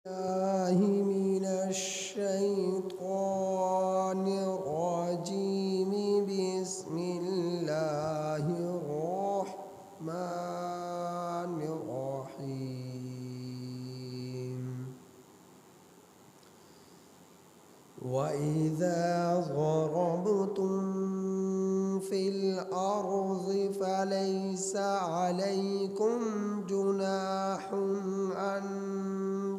الله من الشيطان الرجيم. بسم الله الرحمن الرحيم. وإذا ضربتم في الأرض فليس عليكم جناح أن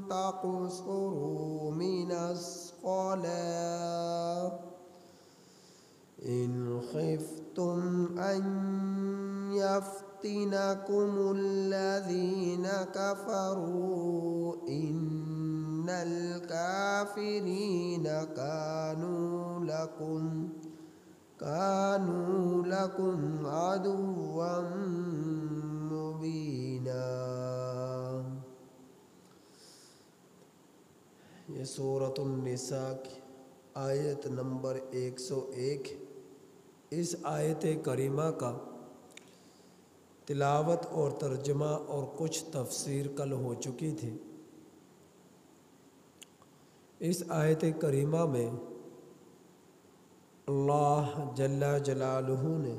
تقصروا من الصلاة إن خفتم أن يفتنكم الذين كفروا إن الكافرين كانوا لكم عدوا مبينا. یہ سورۃ النساء کی آیت نمبر 101. اس آیت کریمہ کا تلاوت اور ترجمہ اور کچھ تفسیر کل ہو چکی تھی. اس آیت کریمہ میں اللہ جل جلالہ نے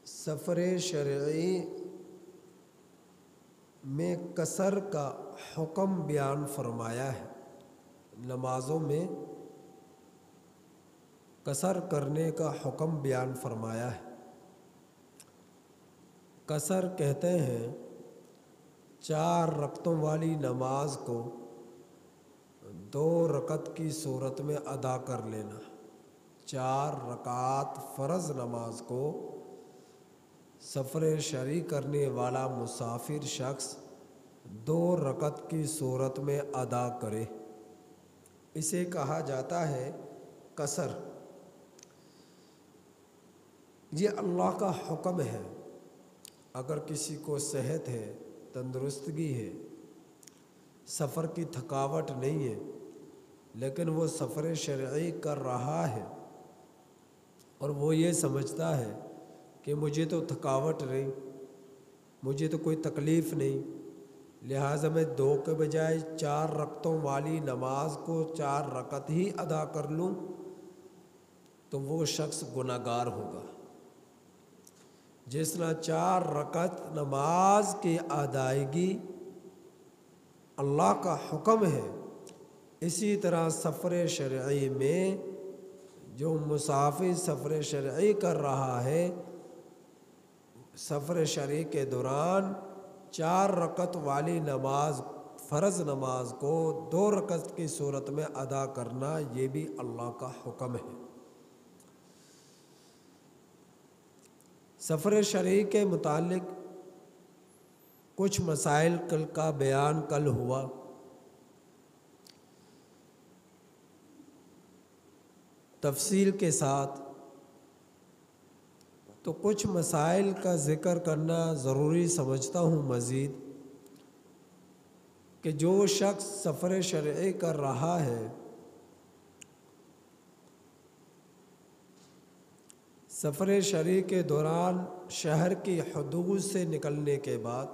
سفر شرعی میں قصر کا حکم بیان فرمایا ہے. نمازوں میں قصر کرنے کا حکم بیان فرمایا ہے. قصر کہتے ہیں 4 رکعتوں والی نماز کو 2 رکعت کی صورت میں ادا کر لینا. 4 رکعات فرض نماز کو سفر شرعی کرنے والا مسافر شخص 2 رکعت کی صورت میں ادا کرے. اسے کہا جاتا ہے قصر. یہ اللہ کا حکم ہے. اگر کسی کو صحت ہے، تندرستگی ہے، سفر کی تھکاوٹ نہیں ہے، لیکن وہ سفر شرعی کر رہا ہے اور وہ یہ سمجھتا ہے کہ مجھے تو تھکاوٹ نہیں، مجھے تو کوئی تکلیف نہیں، لہٰذا میں 2 کے بجائے 4 رکعتوں والی نماز کو 4 رکعت ہی ادا کر لوں، تو وہ شخص گناہگار ہوگا. جس طرح 4 رکعت نماز کی ادائیگی اللہ کا حکم ہے، اسی طرح سفر شرعی میں جو مسافر سفر شرعی کر رہا ہے، سفر شرعی کے دوران 4 رکعت والی نماز فرض نماز کو 2 رکعت کی صورت میں ادا کرنا، یہ بھی اللہ کا حکم ہے. سفر شرعی کے متعلق کچھ مسائل کا بیان کل ہوا. تفصیل کے ساتھ تو کچھ مسائل کا ذکر کرنا ضروری سمجھتا ہوں مزید، کہ جو شخص سفر شرعی کر رہا ہے، سفر شرعی کے دوران شہر کی حدود سے نکلنے کے بعد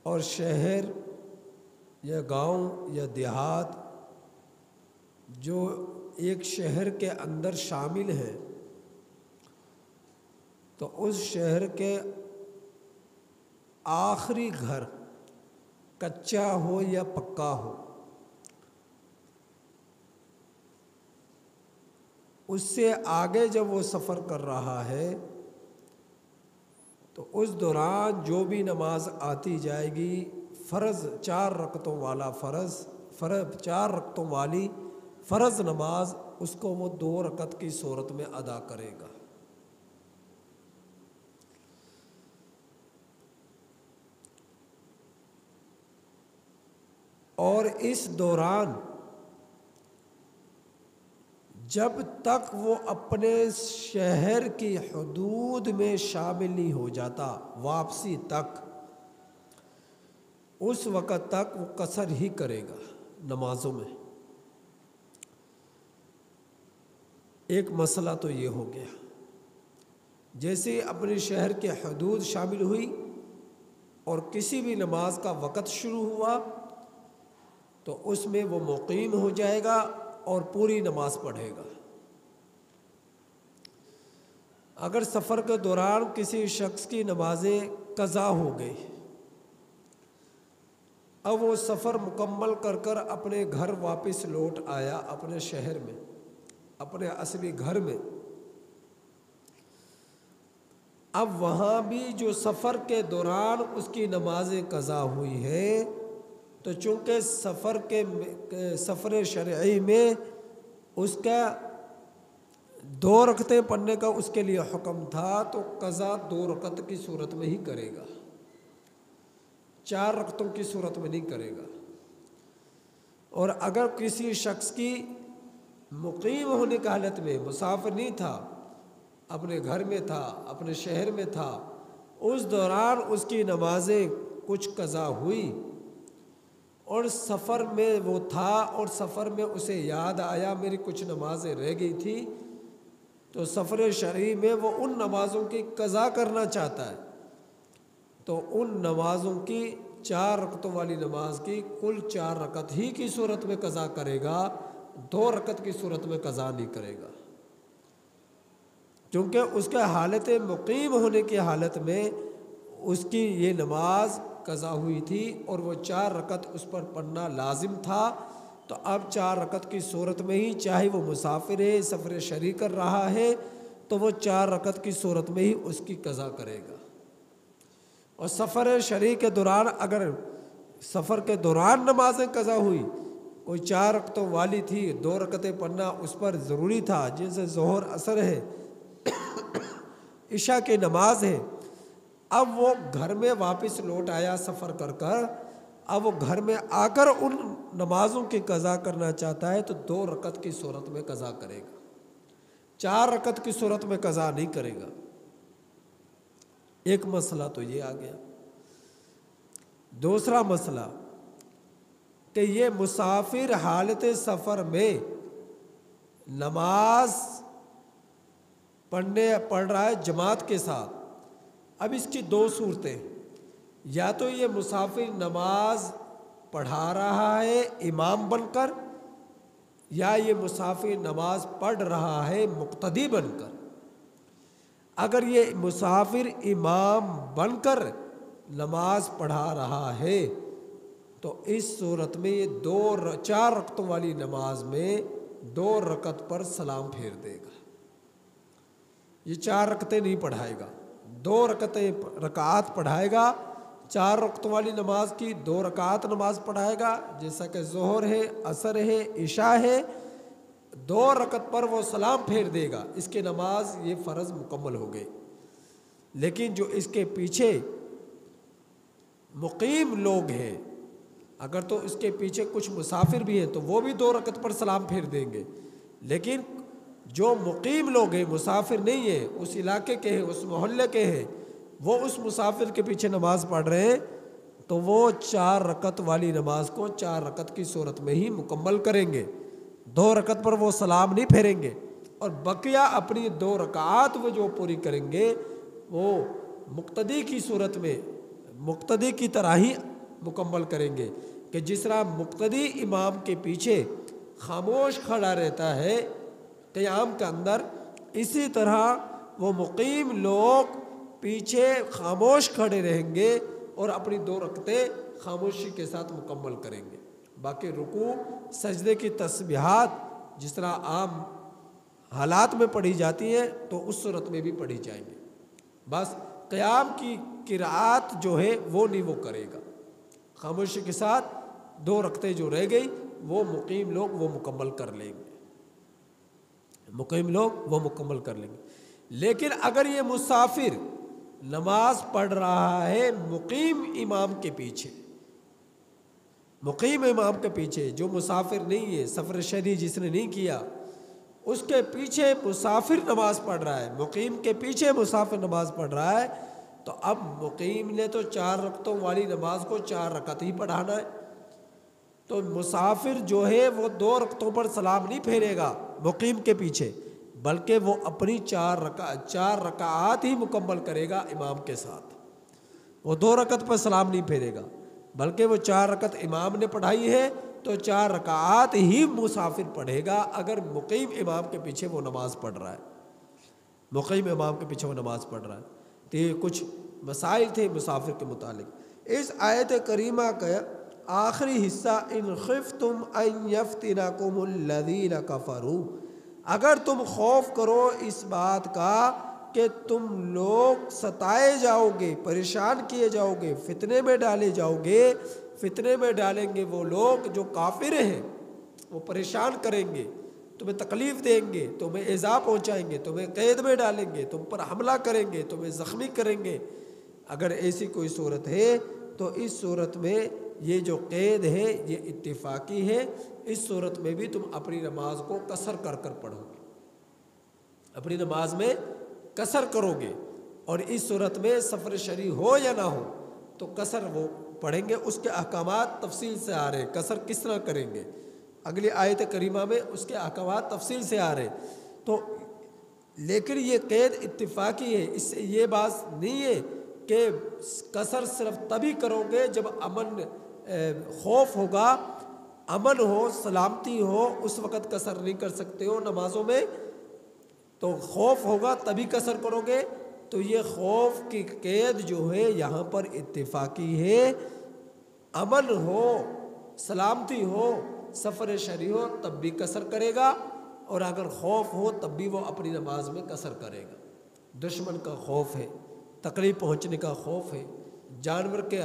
اور شہر یا گاؤں یا دیہات جو ایک شہر کے اندر شامل ہیں، تو اس شہر کے آخری گھر کچا ہو یا پکا ہو، اس سے آگے جب وہ سفر کر رہا ہے تو اس دوران جو بھی نماز آتی جائے گی، فرض 4 رکعتوں والا 4 رکعتوں والی فرض نماز، اس کو وہ 2 رکعت کی صورت میں ادا کرے گا. اور اس دوران جب تک وہ اپنے شہر کی حدود میں شامل نہیں ہو جاتا، واپسی تک، اس وقت تک وہ قصر ہی کرے گا نمازوں میں. ایک مسئلہ تو یہ ہو گیا. جیسے اپنے شہر کے حدود شامل ہوئی اور کسی بھی نماز کا وقت شروع ہوا تو اس میں وہ مقیم ہو جائے گا اور پوری نماز پڑھے گا۔ اگر سفر کے دوران کسی شخص کی نمازیں قضا ہو گئی، اب وہ سفر مکمل کر کر اپنے گھر واپس لوٹ آیا، اپنے شہر میں، اپنے اصلی گھر میں، اب وہاں بھی جو سفر کے دوران اس کی نمازیں قضا ہوئی ہیں، تو چونکہ سفر شرعی میں اس کا 2 رکعتیں پڑھنے کا اس کے لیے حکم تھا، تو قضا 2 رکعت کی صورت میں ہی کرے گا، 4 رکعتوں کی صورت میں نہیں کرے گا۔ اور اگر کسی شخص کی مقیم ہونے کی حالت میں، مسافر نہیں تھا، اپنے گھر میں تھا، اپنے شہر میں تھا، اس دوران اس کی نمازیں کچھ قضا ہوئی اور سفر میں وہ تھا اور سفر میں اسے یاد آیا میری کچھ نمازیں رہ گئی تھی، تو سفر شرعی میں وہ ان نمازوں کی قضا کرنا چاہتا ہے، تو ان نمازوں کی 4 رکعتوں والی نماز کی کل 4 رکعت ہی کی صورت میں قضا کرے گا، 2 رکعت کی صورت میں قضا نہیں کرے گا، کیونکہ اس کے حالت مقیم ہونے کی حالت میں اس کی یہ نماز قضا ہوئی تھی اور وہ 4 رکعت اس پر پڑھنا لازم تھا، تو اب 4 رکعت کی صورت میں ہی، چاہے وہ مسافر ہے، سفر شرعی کر رہا ہے، تو وہ 4 رکعت کی صورت میں ہی اس کی قضا کرے گا۔ اور سفر شرعی کے دوران اگر سفر کے دوران نمازیں قضا ہوئی، کوئی 4 رکعتوں والی تھی، 2 رکعتیں پڑھنا اس پر ضروری تھا، جیسے ظہر عصر ہے، عشاء کی نماز ہے، اب وہ گھر میں واپس لوٹ آیا سفر کر کر، اب وہ گھر میں آ کر ان نمازوں کی قضا کرنا چاہتا ہے، تو 2 رکعت کی صورت میں قضا کرے گا، 4 رکعت کی صورت میں قضا نہیں کرے گا۔ ایک مسئلہ تو یہ آ گیا۔ دوسرا مسئلہ کہ یہ مسافر حالت سفر میں نماز پڑھ رہا ہے جماعت کے ساتھ، اب اس کی 2 صورتیں، یا تو یہ مسافر نماز پڑھا رہا ہے امام بن کر، یا یہ مسافر نماز پڑھ رہا ہے مقتدی بن کر۔ اگر یہ مسافر امام بن کر نماز پڑھا رہا ہے تو اس صورت میں یہ 4 رکعتوں والی نماز میں 2 رکعت پر سلام پھیر دے گا، یہ 4 رکعتیں نہیں پڑھائے گا، 2 رکعات پڑھائے گا، 4 رکعتوں والی نماز کی 2 رکعات نماز پڑھائے گا، جیسا کہ ظہر ہے، عصر ہے، عشاء ہے، 2 رکعت پر وہ سلام پھیر دے گا، اس کی نماز یہ فرض مکمل ہو گئی۔ لیکن جو اس کے پیچھے مقیم لوگ ہیں، اگر تو اس کے پیچھے کچھ مسافر بھی ہیں تو وہ بھی 2 رکعت پر سلام پھیر دیں گے، لیکن جو مقیم لوگ ہیں، مسافر نہیں ہیں، اس علاقے کے ہیں، اس محلے کے ہیں، وہ اس مسافر کے پیچھے نماز پڑھ رہے ہیں، تو وہ 4 رکعت والی نماز کو 4 رکعت کی صورت میں ہی مکمل کریں گے، 2 رکعت پر وہ سلام نہیں پھیریں گے، اور بقیہ اپنی 2 رکعات وہ جو پوری کریں گے وہ مقتدی کی صورت میں، مقتدی کی طرح ہی مکمل کریں گے، کہ جس طرح مقتدی امام کے پیچھے خاموش کھڑا رہتا ہے قیام کے اندر، اسی طرح وہ مقیم لوگ پیچھے خاموش کھڑے رہیں گے اور اپنی 2 رکعتیں خاموشی کے ساتھ مکمل کریں گے۔ باقی رکوع سجدے کی تسبیحات جس طرح عام حالات میں پڑھی جاتی ہیں تو اس صورت میں بھی پڑھی جائیں گے، بس قیام کی قرات جو ہے وہ نہیں وہ کرے گا، خاموشی کے ساتھ 2 رکعتیں جو رہ گئی وہ مقیم لوگ وہ مکمل کر لیں گے، مقیم لوگ وہ مکمل کر لیں گے۔ لیکن اگر یہ مسافر نماز پڑھ رہا ہے مقیم امام کے پیچھے، مقیم امام کے پیچھے، جو مسافر نہیں ہے، سفر شرعی جس نے نہیں کیا، اس کے پیچھے مسافر نماز پڑھ رہا ہے، مقیم کے پیچھے مسافر نماز پڑھ رہا ہے، تو اب مقیم نے تو 4 رکعتوں والی نماز کو 4 رکعت ہی پڑھانا ہے، تو مسافر جو ہے وہ 2 رکعتوں پر سلام نہیں پھیرے گا مقیم کے پیچھے، بلکہ وہ اپنی 4 رکعات ہی مکمل کرے گا امام کے ساتھ۔ وہ 2 رکعت پر سلام نہیں پھیرے گا، بلکہ وہ 4 رکعت امام نے پڑھائی ہے تو 4 رکعات ہی مسافر پڑھے گا اگر مقیم امام کے پیچھے وہ نماز پڑھ رہا ہے، مقیم امام کے پیچھے وہ نماز پڑھ رہا ہے۔ تو یہ کچھ مسائل تھے مسافر کے متعلق۔ اس آیت کریمہ کا آخری حصہ ان خفتم ان یفتنکم الذین کفروا، اگر تم خوف کرو اس بات کا کہ تم لوگ ستائے جاؤ گے، پریشان کیے جاؤ گے، فتنے میں ڈالے جاؤ گے، فتنے میں ڈالیں گے وہ لوگ جو کافر ہیں، وہ پریشان کریں گے، تمہیں تکلیف دیں گے، تمہیں ایذا پہنچائیں گے، تمہیں قید میں ڈالیں گے، تم پر حملہ کریں گے، تمہیں زخمی کریں گے۔ اگر ایسی کوئی صورت ہے تو اس صورت میں یہ جو قید ہے یہ اتفاقی ہے، اس صورت میں بھی تم اپنی نماز کو قصر کر کر پڑھو گے، اپنی نماز میں قصر کرو گے، اور اس صورت میں سفر شرعی ہو یا نہ ہو تو قصر وہ پڑھیں گے۔ اس کے احکامات تفصیل سے آ رہے ہیں، قصر کس طرح کریں گے، اگلی آیت کریمہ میں اس کے احکامات تفصیل سے آ رہے ہیں۔ تو لیکن یہ قید اتفاقی ہے، اس سے یہ بات نہیں ہے کہ قصر صرف تبھی کرو گے جب امن خوف ہوگا، امن ہو، سلامتی ہو، اس وقت قصر نہیں کر سکتے ہو نمازوں میں، تو خوف ہوگا تبھی قصر کرو گے۔ تو یہ خوف کی قید جو ہے یہاں پر اتفاقی ہے، امن ہو، سلامتی ہو، سفر شرعی ہو تب بھی قصر کرے گا، اور اگر خوف ہو تب بھی وہ اپنی نماز میں قصر کرے گا۔ دشمن کا خوف ہے، تکلیف پہنچنے کا خوف ہے، جانور کے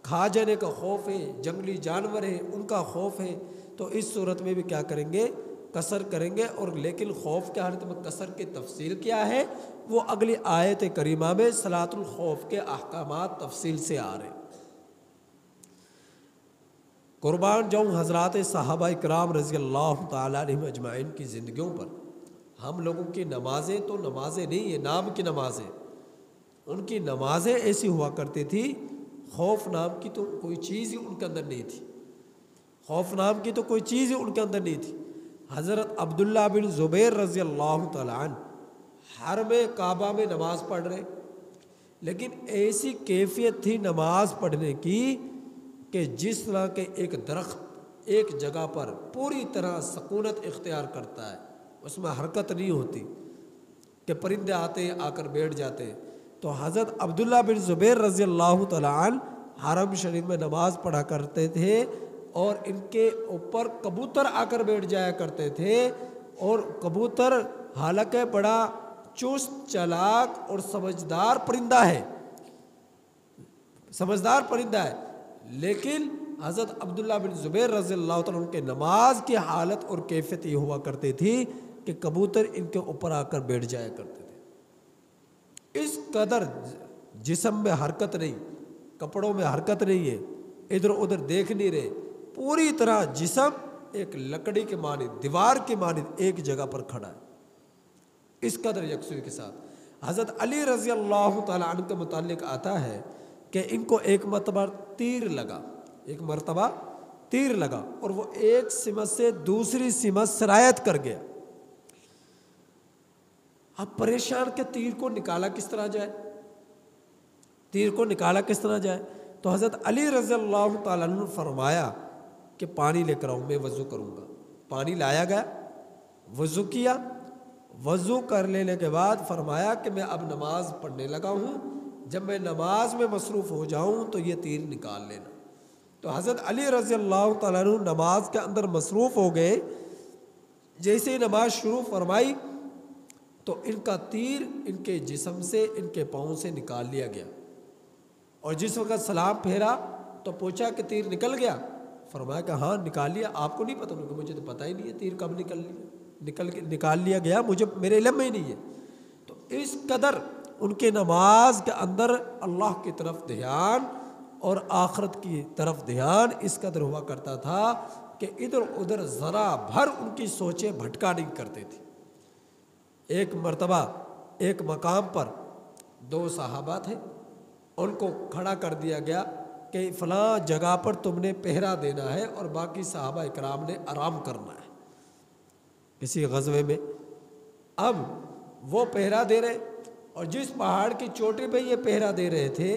کھا جانے کا خوف ہے، جنگلی جانور ہیں ان کا خوف ہے، تو اس صورت میں بھی کیا کریں گے، قصر کریں گے۔ اور لیکن خوف کے حالت میں قصر کی تفصیل کیا ہے وہ اگلی آیت کریمہ میں صلاۃ الخوف کے احکامات تفصیل سے آ رہے ہیں۔ قربان جاؤں حضرات صحابہ اکرام رضی اللہ تعالیٰ عنہم اجمعین کی زندگیوں پر، ہم لوگوں کی نمازیں تو نمازیں نہیں ہیں، نام کی نمازیں، ان کی نمازیں ایسی ہوا کرتی تھی، خوف نام کی تو کوئی چیز ہی ان کے اندر نہیں تھی، خوف نام کی تو کوئی چیز ہی ان کے اندر نہیں تھی۔ حضرت عبداللہ بن زبیر رضی اللہ تعالیٰ عنہ حرم کعبہ میں نماز پڑھ رہے، لیکن ایسی کیفیت تھی نماز پڑھنے کی کہ جس طرح کہ ایک درخت ایک جگہ پر پوری طرح سکونت اختیار کرتا ہے، اس میں حرکت نہیں ہوتی کہ پرندے آتے آ کر بیٹھ جاتے، تو حضرت عبداللہ بن زبیر رضی اللہ تعالیٰ عنہ حرم شریف میں نماز پڑھا کرتے تھے، اور ان کے اوپر کبوتر آ کر بیٹھ جایا کرتے تھے، اور کبوتر حالانکہ بڑا چست چالاک اور سمجھدار پرندہ ہے، سمجھدار پرندہ ہے، لیکن حضرت عبداللہ بن زبیر رضی اللہ تعالیٰ عنہ کے نماز کی حالت اور کیفیت یہ ہوا کرتی تھی کہ کبوتر ان کے اوپر آ کر بیٹھ جایا کرتے تھے۔ اس قدر جسم میں حرکت نہیں، کپڑوں میں حرکت نہیں ہے، ادھر ادھر دیکھ نہیں رہے، پوری طرح جسم ایک لکڑی کے مانند، دیوار کے مانند ایک جگہ پر کھڑا ہے، اس قدر یکسوئی کے ساتھ۔ حضرت علی رضی اللہ تعالیٰ عنہ کے متعلق آتا ہے کہ ان کو ایک مرتبہ تیر لگا، ایک مرتبہ تیر لگا، اور وہ ایک سمت سے دوسری سمت سرایت کر گیا۔ اب پریشان کہ تیر کو نکالا کس طرح جائے، تیر کو نکالا کس طرح جائے، تو حضرت علی رضی اللہ تعالیٰ عنہ نے فرمایا کہ پانی لے کر آؤں، میں وضو کروں گا۔ پانی لایا گیا، وضو کیا، وضو کر لینے کے بعد فرمایا کہ میں اب نماز پڑھنے لگا ہوں، جب میں نماز میں مصروف ہو جاؤں تو یہ تیر نکال لینا۔ تو حضرت علی رضی اللہ تعالیٰ عنہ نماز کے اندر مصروف ہو گئے، جیسے ہی نماز شروع فرمائی تو ان کا تیر ان کے جسم سے، ان کے پاؤں سے نکال لیا گیا، اور جس وقت سلام پھیرا تو پوچھا کہ تیر نکل گیا، فرمایا کہ ہاں نکال لیا، آپ کو نہیں پتہ؟ کہ مجھے تو پتہ ہی نہیں ہے تیر کب نکال لیا گیا، مجھے میرے علم میں ہی نہیں ہے۔ تو اس قدر ان کے نماز کے اندر اللہ کی طرف دھیان اور آخرت کی طرف دھیان اس قدر ہوا کرتا تھا کہ ادھر ادھر ذرا بھر ان کی سوچیں بھٹکا نہیں کرتے تھے۔ ایک مرتبہ ایک مقام پر 2 صحابہ تھے، ان کو کھڑا کر دیا گیا کہ فلاں جگہ پر تم نے پہرا دینا ہے اور باقی صحابہ اکرام نے آرام کرنا ہے کسی غزوے میں۔ اب وہ پہرا دے رہے، اور جس پہاڑ کی چوٹی پہ یہ پہرا دے رہے تھے